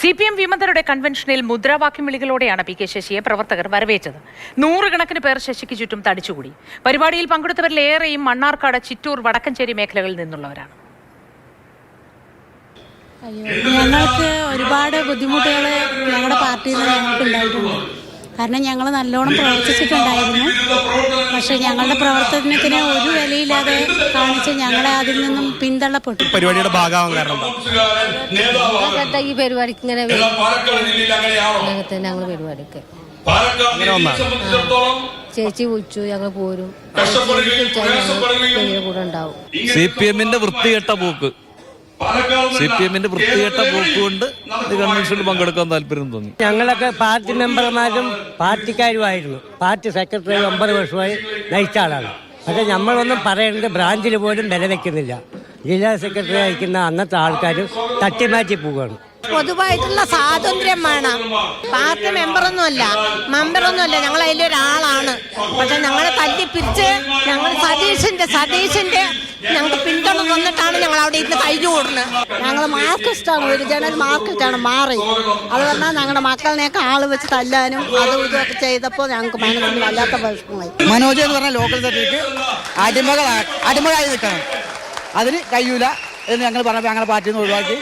CPM വിമതരുടെ കൺവെൻഷനിൽ മുദ്രാവാക്യം വിളികളോടെയാണ് P K ശശിയെ പ്രവർത്തകർ വരവേറ്റത്. 100 കണക്കിന് പേർ ശശിക്ക് ചുറ്റും തടിച്ചുകൂടി. പരിപാടിയിൽ പങ്കെടുത്തവരിലേറെയും മണ്ണാർക്കാട്, ചിറ്റൂർ, വടക്കഞ്ചേരി മേഖലകളിൽ നിന്നുള്ളവരാണ്. ഞങ്ങൾക്ക് ഒരുപാട് ബുദ്ധിമുട്ടുകൾ ഞങ്ങളുടെ പാർട്ടിയിൽ നിന്ന് ഞങ്ങൾക്ക് ഉണ്ടായിട്ടുണ്ട്. കാരണം ഞങ്ങൾ നല്ലോണം പ്രവർത്തിച്ചിട്ടുണ്ടായിരുന്നു. പക്ഷെ ഞങ്ങളുടെ പ്രവർത്തനത്തിന് ഒരു വിലയില്ലാതെ കാണിച്ച് ഞങ്ങളെ അതിൽ നിന്നും പിന്തള്ളപ്പെട്ടു. പരിപാടിയുടെ ഭാഗമാകാൻ കാരണം ഈ പരിപാടിക്ക് ഇങ്ങനെ ഞങ്ങൾ പരിപാടിക്ക് ചേച്ചി വിളിച്ചു, ഞങ്ങൾ പോരും, കൂടെ ഉണ്ടാവും. CPMന്റെ വൃത്തികെട്ട പോക്ക് കൊണ്ട് കൺവെൻഷനിൽ പങ്കെടുക്കാൻ താല്പര്യം തോന്നി. ഞങ്ങളൊക്കെ പാർട്ടി മെമ്പർമാരും പാർട്ടിക്കാരുമായിരുന്നു. പാർട്ടി സെക്രട്ടറി 9 വർഷമായി നയിച്ച ആളാണ്. പക്ഷെ നമ്മളൊന്നും പറയേണ്ടത് ബ്രാഞ്ചിൽ പോലും വില വെക്കുന്നില്ല. ജില്ലാ സെക്രട്ടറി അയക്കുന്ന അന്നത്തെ ആൾക്കാരും തട്ടിമാറ്റി പോവുകയാണ്. പൊതുവായിട്ടുള്ള സ്വാതന്ത്ര്യം വേണം. പാർട്ടി മെമ്പറൊന്നുമല്ല, ഞങ്ങൾ അതിലൊരാളാണ്. പക്ഷെ ഞങ്ങളെ തല്ലിപ്പിരിച്ച് ഞങ്ങൾ സതീശന്റെ ഞങ്ങൾക്ക് പിന്തുണ വന്നിട്ടാണ് ഞങ്ങൾ അവിടെ ഇരുന്ന് കഴിഞ്ഞു കൂടുന്നത്. ഞങ്ങൾ മാർക്സിസ്റ്റാണ്, ഒരു ജനൽ മാർക്സിസ്റ്റാണ് മാറി. അത് പറഞ്ഞാൽ ഞങ്ങളുടെ മക്കളിനെയൊക്കെ ആള് വെച്ച് തല്ലാനും അതും ഇതൊക്കെ ചെയ്തപ്പോൾ ഞങ്ങൾക്ക് മനസ്സിൽ വല്ലാത്ത വിഷമമായി. മനോജ് എന്ന് പറഞ്ഞ ലോക്കൽ സെക്രട്ടറിക്ക് അടിമകളായി നിൽക്കണം. അതിന് കഴിയൂല എന്ന് ഞങ്ങൾ പറഞ്ഞപ്പോൾ ഞങ്ങളുടെ പാർട്ടിയിൽ നിന്ന് ഒഴിവാക്കി